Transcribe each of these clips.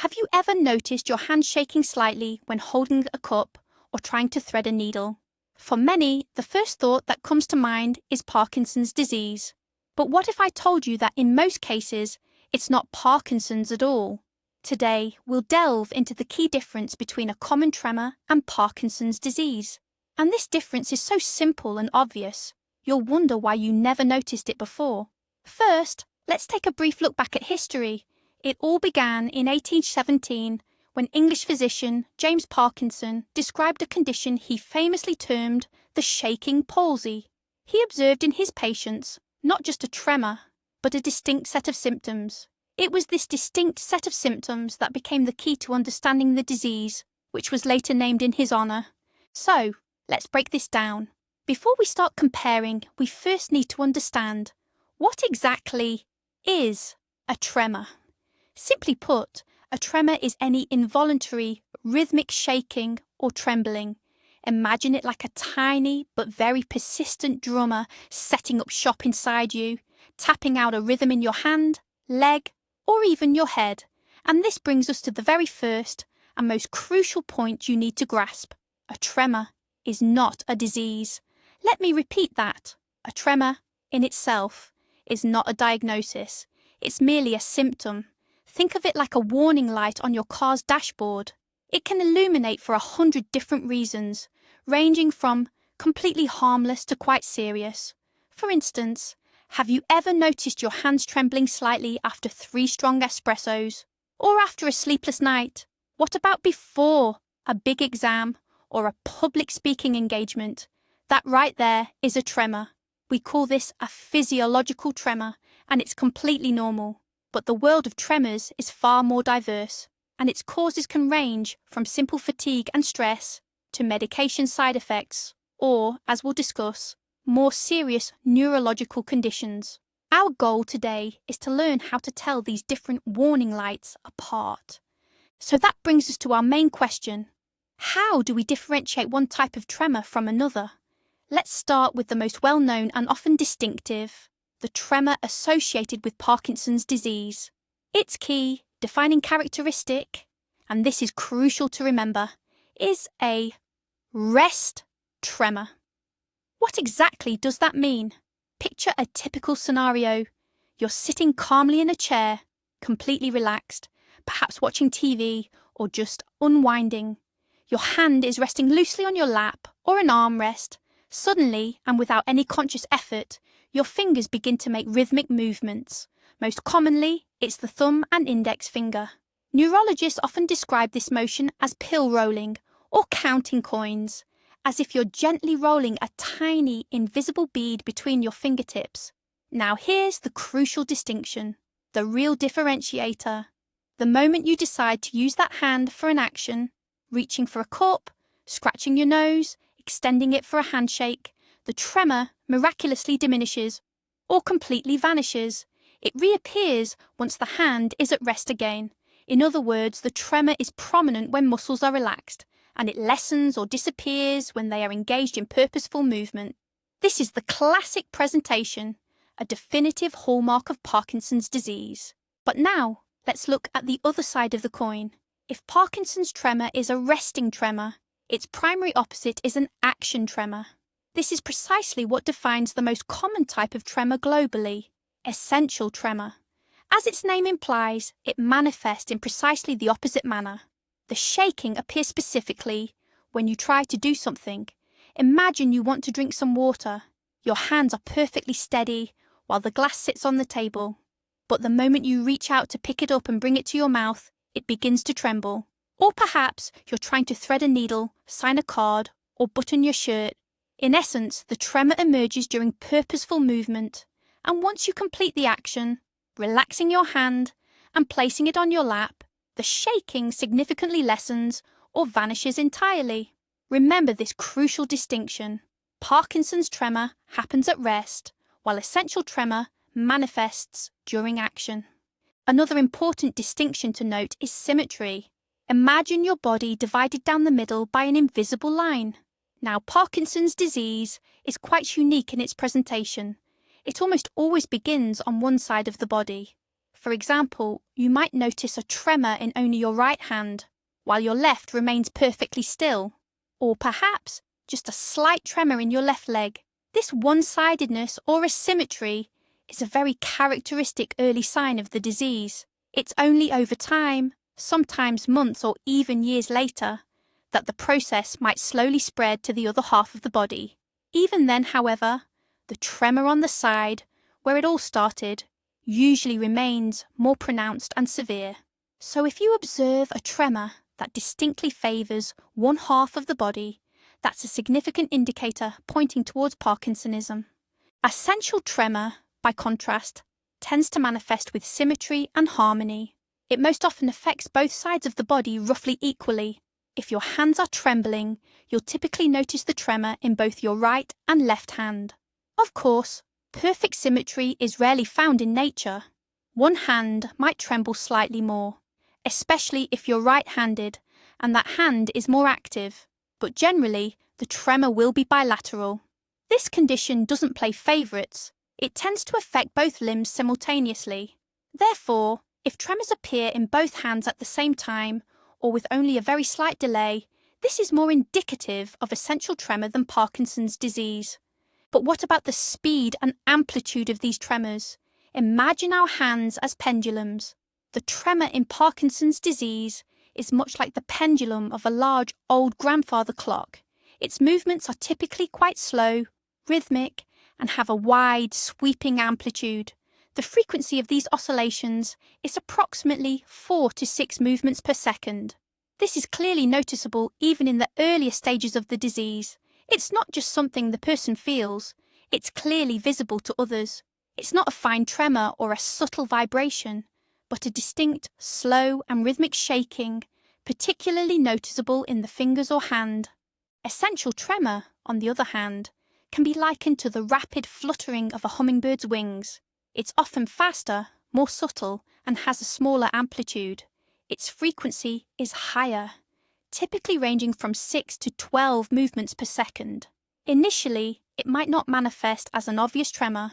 Have you ever noticed your hand shaking slightly when holding a cup or trying to thread a needle? For many, the first thought that comes to mind is Parkinson's disease. But what if I told you that in most cases, it's not Parkinson's at all? Today, we'll delve into the key difference between a common tremor and Parkinson's disease. And this difference is so simple and obvious, you'll wonder why you never noticed it before. First, let's take a brief look back at history. It all began in 1817 when English physician James Parkinson described a condition he famously termed the shaking palsy. He observed in his patients not just a tremor, but a distinct set of symptoms. It was this distinct set of symptoms that became the key to understanding the disease, which was later named in his honour. So, let's break this down. Before we start comparing, we first need to understand what exactly is a tremor. Simply put, a tremor is any involuntary, rhythmic shaking or trembling. Imagine it like a tiny but very persistent drummer setting up shop inside you, tapping out a rhythm in your hand, leg, or even your head. And this brings us to the very first and most crucial point you need to grasp. A tremor is not a disease. Let me repeat that. A tremor, in itself, is not a diagnosis. It's merely a symptom. Think of it like a warning light on your car's dashboard. It can illuminate for 100 different reasons, ranging from completely harmless to quite serious. For instance, have you ever noticed your hands trembling slightly after 3 strong espressos? Or after a sleepless night? What about before a big exam or a public speaking engagement? That right there is a tremor. We call this a physiological tremor, and it's completely normal. But the world of tremors is far more diverse, and its causes can range from simple fatigue and stress to medication side effects, or, as we'll discuss, more serious neurological conditions. Our goal today is to learn how to tell these different warning lights apart. So that brings us to our main question. How do we differentiate one type of tremor from another? Let's start with the most well-known and often distinctive, the tremor associated with Parkinson's disease. Its key defining characteristic, and this is crucial to remember, is a rest tremor. What exactly does that mean? Picture a typical scenario. You're sitting calmly in a chair, completely relaxed, perhaps watching TV or just unwinding. Your hand is resting loosely on your lap or an armrest. Suddenly, and without any conscious effort, your fingers begin to make rhythmic movements. Most commonly, it's the thumb and index finger. Neurologists often describe this motion as pill rolling or counting coins, as if you're gently rolling a tiny, invisible bead between your fingertips. Now here's the crucial distinction, the real differentiator. The moment you decide to use that hand for an action, reaching for a cup, scratching your nose, extending it for a handshake, the tremor miraculously diminishes or completely vanishes. It reappears once the hand is at rest again. In other words, the tremor is prominent when muscles are relaxed, and it lessens or disappears when they are engaged in purposeful movement. This is the classic presentation, a definitive hallmark of Parkinson's disease. But now, let's look at the other side of the coin. If Parkinson's tremor is a resting tremor, its primary opposite is an action tremor. This is precisely what defines the most common type of tremor globally, essential tremor. As its name implies, it manifests in precisely the opposite manner. The shaking appears specifically when you try to do something. Imagine you want to drink some water. Your hands are perfectly steady while the glass sits on the table. But the moment you reach out to pick it up and bring it to your mouth, it begins to tremble. Or perhaps you're trying to thread a needle, sign a card, or button your shirt. In essence, the tremor emerges during purposeful movement, and once you complete the action, relaxing your hand and placing it on your lap, the shaking significantly lessens or vanishes entirely. Remember this crucial distinction. Parkinson's tremor happens at rest, while essential tremor manifests during action. Another important distinction to note is symmetry. Imagine your body divided down the middle by an invisible line. Now, Parkinson's disease is quite unique in its presentation. It almost always begins on one side of the body. For example, you might notice a tremor in only your right hand, while your left remains perfectly still. Or perhaps just a slight tremor in your left leg. This one-sidedness or asymmetry is a very characteristic early sign of the disease. It's only over time, sometimes months or even years later, that the process might slowly spread to the other half of the body. Even then, however, the tremor on the side, where it all started, usually remains more pronounced and severe. So if you observe a tremor that distinctly favours one half of the body, that's a significant indicator pointing towards Parkinsonism. Essential tremor, by contrast, tends to manifest with symmetry and harmony. It most often affects both sides of the body roughly equally. If your hands are trembling, you'll typically notice the tremor in both your right and left hand. Of course, perfect symmetry is rarely found in nature. One hand might tremble slightly more, especially if you're right-handed and that hand is more active, but generally the tremor will be bilateral. This condition doesn't play favourites. It tends to affect both limbs simultaneously. Therefore, if tremors appear in both hands at the same time, or with only a very slight delay, this is more indicative of essential tremor than Parkinson's disease. But what about the speed and amplitude of these tremors? Imagine our hands as pendulums. The tremor in Parkinson's disease is much like the pendulum of a large old grandfather clock. Its movements are typically quite slow, rhythmic, and have a wide, sweeping amplitude. The frequency of these oscillations is approximately 4 to 6 movements per second. This is clearly noticeable even in the earlier stages of the disease. It's not just something the person feels, it's clearly visible to others. It's not a fine tremor or a subtle vibration, but a distinct, slow and rhythmic shaking, particularly noticeable in the fingers or hand. Essential tremor, on the other hand, can be likened to the rapid fluttering of a hummingbird's wings. It's often faster, more subtle, and has a smaller amplitude. Its frequency is higher, typically ranging from 6 to 12 movements per second. Initially, it might not manifest as an obvious tremor,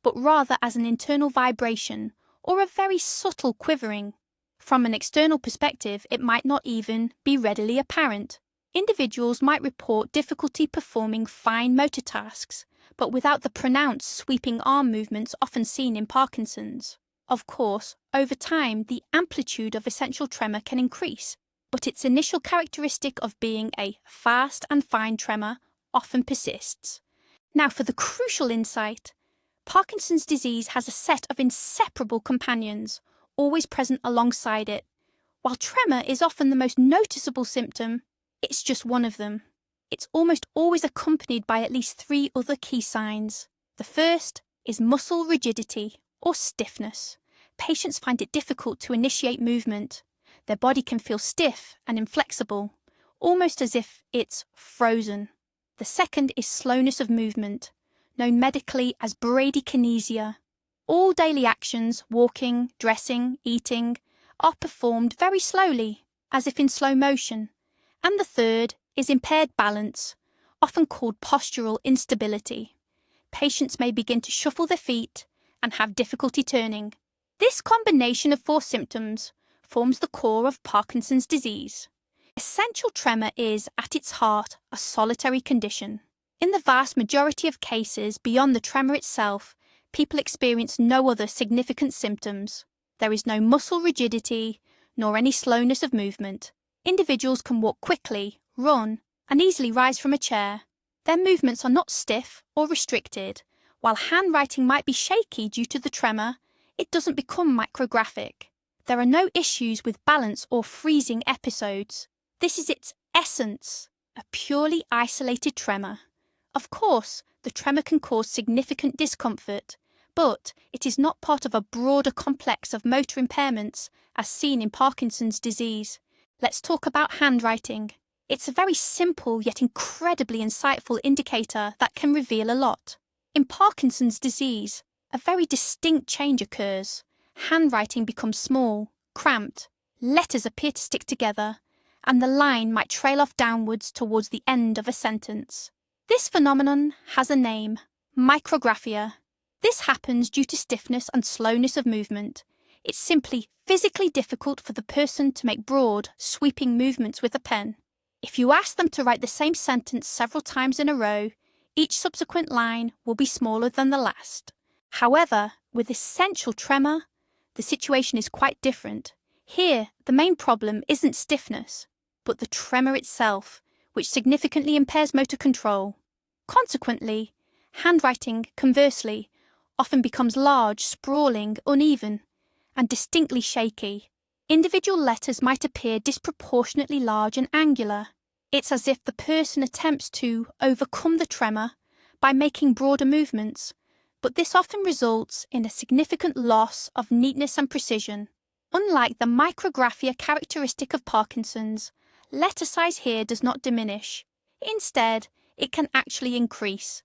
but rather as an internal vibration or a very subtle quivering. From an external perspective, it might not even be readily apparent. Individuals might report difficulty performing fine motor tasks, but without the pronounced sweeping arm movements often seen in Parkinson's. Of course, over time, the amplitude of essential tremor can increase, but its initial characteristic of being a fast and fine tremor often persists. Now for the crucial insight. Parkinson's disease has a set of inseparable companions, always present alongside it. While tremor is often the most noticeable symptom, it's just one of them. It's almost always accompanied by at least 3 other key signs. The first is muscle rigidity or stiffness. Patients find it difficult to initiate movement. Their body can feel stiff and inflexible, almost as if it's frozen. The second is slowness of movement, known medically as bradykinesia. All daily actions, walking, dressing, eating, are performed very slowly, as if in slow motion. And the third is impaired balance, often called postural instability. Patients may begin to shuffle their feet and have difficulty turning. This combination of 4 symptoms forms the core of Parkinson's disease. Essential tremor is, at its heart, a solitary condition. In the vast majority of cases beyond the tremor itself, people experience no other significant symptoms. There is no muscle rigidity, nor any slowness of movement. Individuals can walk quickly, run, and easily rise from a chair. Their movements are not stiff or restricted. While handwriting might be shaky due to the tremor, it doesn't become micrographic. There are no issues with balance or freezing episodes. This is its essence, a purely isolated tremor. Of course, the tremor can cause significant discomfort, but it is not part of a broader complex of motor impairments as seen in Parkinson's disease. Let's talk about handwriting. It's a very simple yet incredibly insightful indicator that can reveal a lot. In Parkinson's disease, a very distinct change occurs. Handwriting becomes small, cramped, letters appear to stick together, and the line might trail off downwards towards the end of a sentence. This phenomenon has a name, micrographia. This happens due to stiffness and slowness of movement. It's simply physically difficult for the person to make broad, sweeping movements with a pen. If you ask them to write the same sentence several times in a row, each subsequent line will be smaller than the last. However, with essential tremor, the situation is quite different. Here, the main problem isn't stiffness, but the tremor itself, which significantly impairs motor control. Consequently, handwriting, conversely, often becomes large, sprawling, uneven, and distinctly shaky. Individual letters might appear disproportionately large and angular. It's as if the person attempts to overcome the tremor by making broader movements, but this often results in a significant loss of neatness and precision. Unlike the micrographia characteristic of Parkinson's, letter size here does not diminish. Instead, it can actually increase.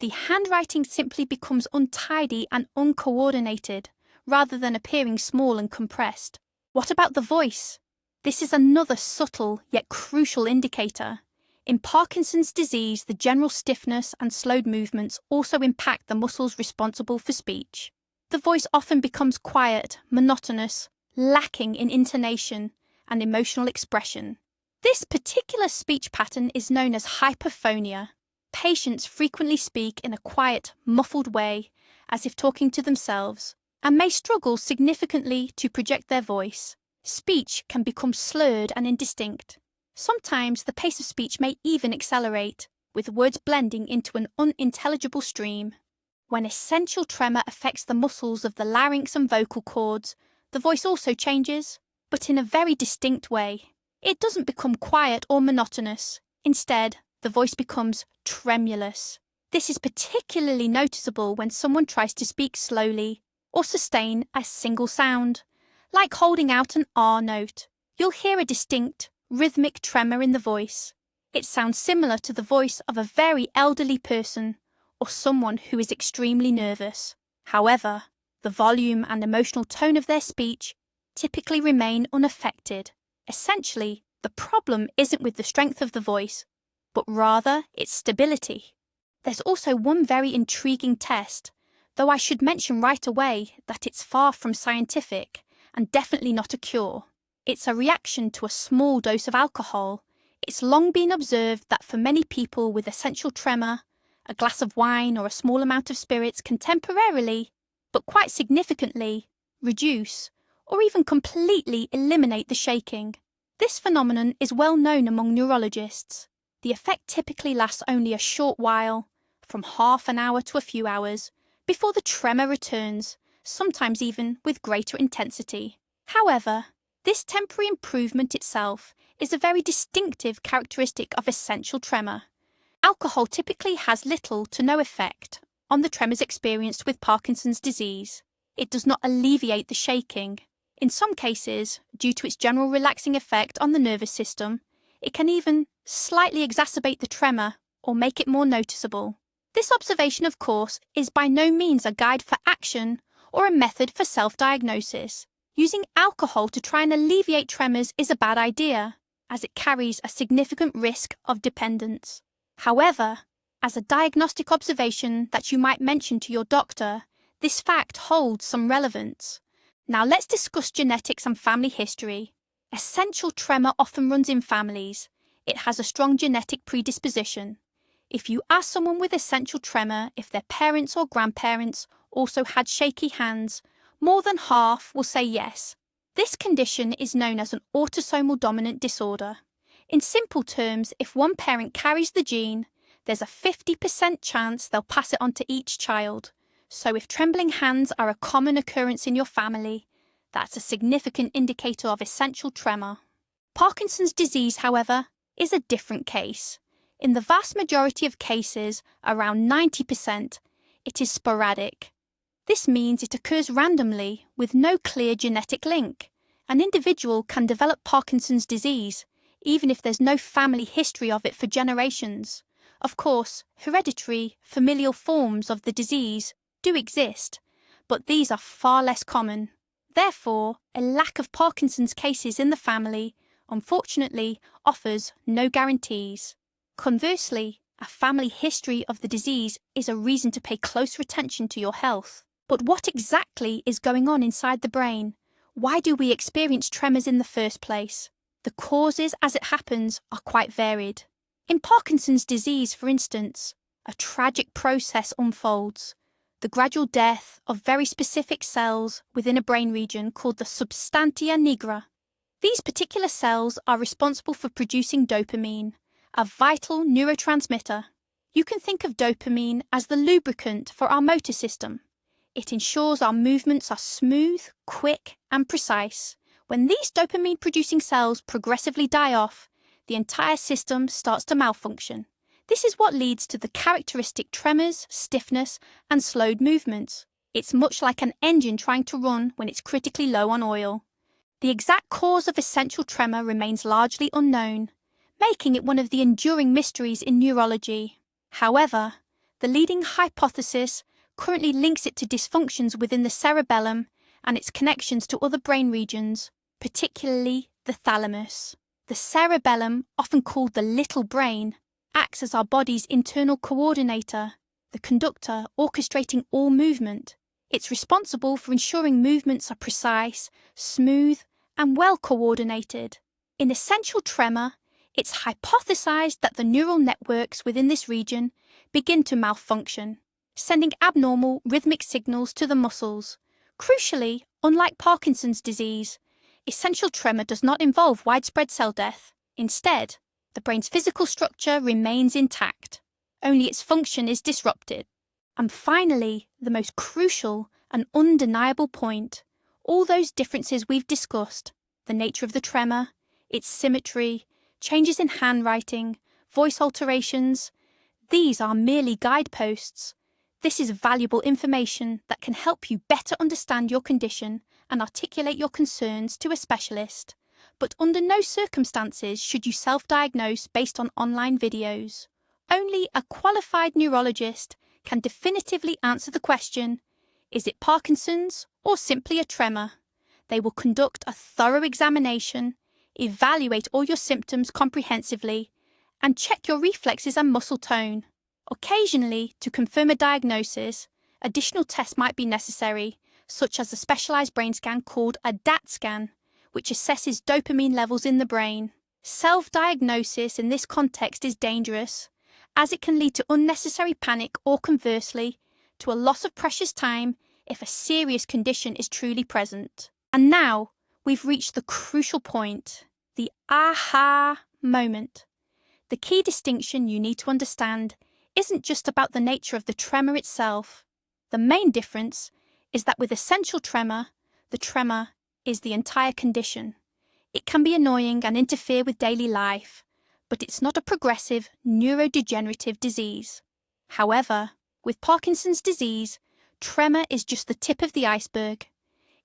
The handwriting simply becomes untidy and uncoordinated, rather than appearing small and compressed. What about the voice? This is another subtle yet crucial indicator. In Parkinson's disease, the general stiffness and slowed movements also impact the muscles responsible for speech. The voice often becomes quiet, monotonous, lacking in intonation and emotional expression. This particular speech pattern is known as hyperphonia. Patients frequently speak in a quiet, muffled way, as if talking to themselves, and may struggle significantly to project their voice. Speech can become slurred and indistinct. Sometimes the pace of speech may even accelerate, with words blending into an unintelligible stream. When essential tremor affects the muscles of the larynx and vocal cords, the voice also changes, but in a very distinct way. It doesn't become quiet or monotonous. Instead, the voice becomes tremulous. This is particularly noticeable when someone tries to speak slowly or sustain a single sound, like holding out an R note. You'll hear a distinct, rhythmic tremor in the voice. It sounds similar to the voice of a very elderly person or someone who is extremely nervous. However, the volume and emotional tone of their speech typically remain unaffected. Essentially, the problem isn't with the strength of the voice, but rather its stability. There's also one very intriguing test, though I should mention right away that it's far from scientific and definitely not a cure. It's a reaction to a small dose of alcohol. It's long been observed that for many people with essential tremor, a glass of wine or a small amount of spirits can temporarily, but quite significantly, reduce or even completely eliminate the shaking. This phenomenon is well known among neurologists. The effect typically lasts only a short while, from half an hour to a few hours, before the tremor returns, sometimes even with greater intensity. However, this temporary improvement itself is a very distinctive characteristic of essential tremor. Alcohol typically has little to no effect on the tremors experienced with Parkinson's disease. It does not alleviate the shaking. In some cases, due to its general relaxing effect on the nervous system, it can even slightly exacerbate the tremor or make it more noticeable. This observation, of course, is by no means a guide for action or a method for self-diagnosis. Using alcohol to try and alleviate tremors is a bad idea, as it carries a significant risk of dependence. However, as a diagnostic observation that you might mention to your doctor, this fact holds some relevance. Now let's discuss genetics and family history. Essential tremor often runs in families. It has a strong genetic predisposition. If you ask someone with essential tremor if their parents or grandparents also had shaky hands, more than half will say yes. This condition is known as an autosomal dominant disorder. In simple terms, if one parent carries the gene, there's a 50% chance they'll pass it on to each child. So if trembling hands are a common occurrence in your family, that's a significant indicator of essential tremor. Parkinson's disease, however, is a different case. In the vast majority of cases, around 90%, it is sporadic. This means it occurs randomly with no clear genetic link. An individual can develop Parkinson's disease, even if there's no family history of it for generations. Of course, hereditary, familial forms of the disease do exist, but these are far less common. Therefore, a lack of Parkinson's cases in the family, unfortunately, offers no guarantees. Conversely, a family history of the disease is a reason to pay closer attention to your health. But what exactly is going on inside the brain? Why do we experience tremors in the first place? The causes as it happens are quite varied. In Parkinson's disease, for instance, a tragic process unfolds, the gradual death of very specific cells within a brain region called the substantia nigra. These particular cells are responsible for producing dopamine, a vital neurotransmitter. You can think of dopamine as the lubricant for our motor system. It ensures our movements are smooth, quick, and precise. When these dopamine-producing cells progressively die off, the entire system starts to malfunction. This is what leads to the characteristic tremors, stiffness, and slowed movements. It's much like an engine trying to run when it's critically low on oil. The exact cause of essential tremor remains largely unknown, making it one of the enduring mysteries in neurology. However, the leading hypothesis currently links it to dysfunctions within the cerebellum and its connections to other brain regions, particularly the thalamus. The cerebellum, often called the little brain, acts as our body's internal coordinator, the conductor orchestrating all movement. It's responsible for ensuring movements are precise, smooth, and well coordinated. In essential tremor, it's hypothesized that the neural networks within this region begin to malfunction, sending abnormal rhythmic signals to the muscles. Crucially, unlike Parkinson's disease, essential tremor does not involve widespread cell death. Instead, the brain's physical structure remains intact, only its function is disrupted. And finally, the most crucial and undeniable point, all those differences we've discussed, the nature of the tremor, its symmetry, changes in handwriting, voice alterations, these are merely guideposts. This is valuable information that can help you better understand your condition and articulate your concerns to a specialist. But under no circumstances should you self-diagnose based on online videos. Only a qualified neurologist can definitively answer the question, is it Parkinson's or simply a tremor? They will conduct a thorough examination, evaluate all your symptoms comprehensively, and check your reflexes and muscle tone. Occasionally, to confirm a diagnosis, additional tests might be necessary, such as a specialized brain scan called a DAT scan, which assesses dopamine levels in the brain. Self-diagnosis in this context is dangerous, as it can lead to unnecessary panic or, conversely, to a loss of precious time if a serious condition is truly present. And now, we've reached the crucial point, the aha moment. The key distinction you need to understand isn't just about the nature of the tremor itself. The main difference is that with essential tremor, the tremor is the entire condition. It can be annoying and interfere with daily life, but it's not a progressive neurodegenerative disease. However, with Parkinson's disease, tremor is just the tip of the iceberg.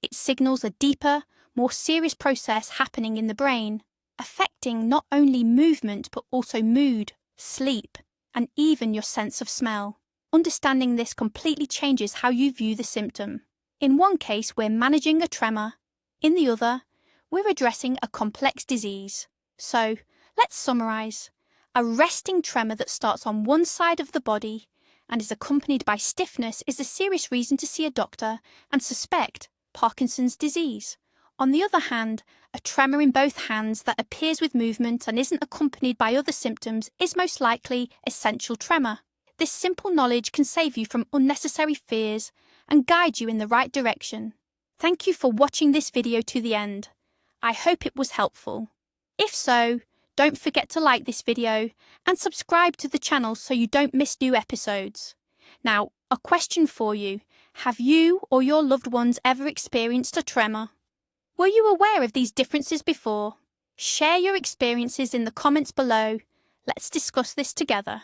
It signals a deeper, more serious process happening in the brain, affecting not only movement but also mood, sleep, and even your sense of smell. Understanding this completely changes how you view the symptom. In one case, we're managing a tremor. In the other, we're addressing a complex disease. So, let's summarize. A resting tremor that starts on one side of the body and is accompanied by stiffness is a serious reason to see a doctor and suspect Parkinson's disease. On the other hand, a tremor in both hands that appears with movement and isn't accompanied by other symptoms is most likely essential tremor. This simple knowledge can save you from unnecessary fears and guide you in the right direction. Thank you for watching this video to the end. I hope it was helpful. If so, don't forget to like this video and subscribe to the channel so you don't miss new episodes. Now, a question for you. Have you or your loved ones ever experienced a tremor? Were you aware of these differences before? Share your experiences in the comments below. Let's discuss this together.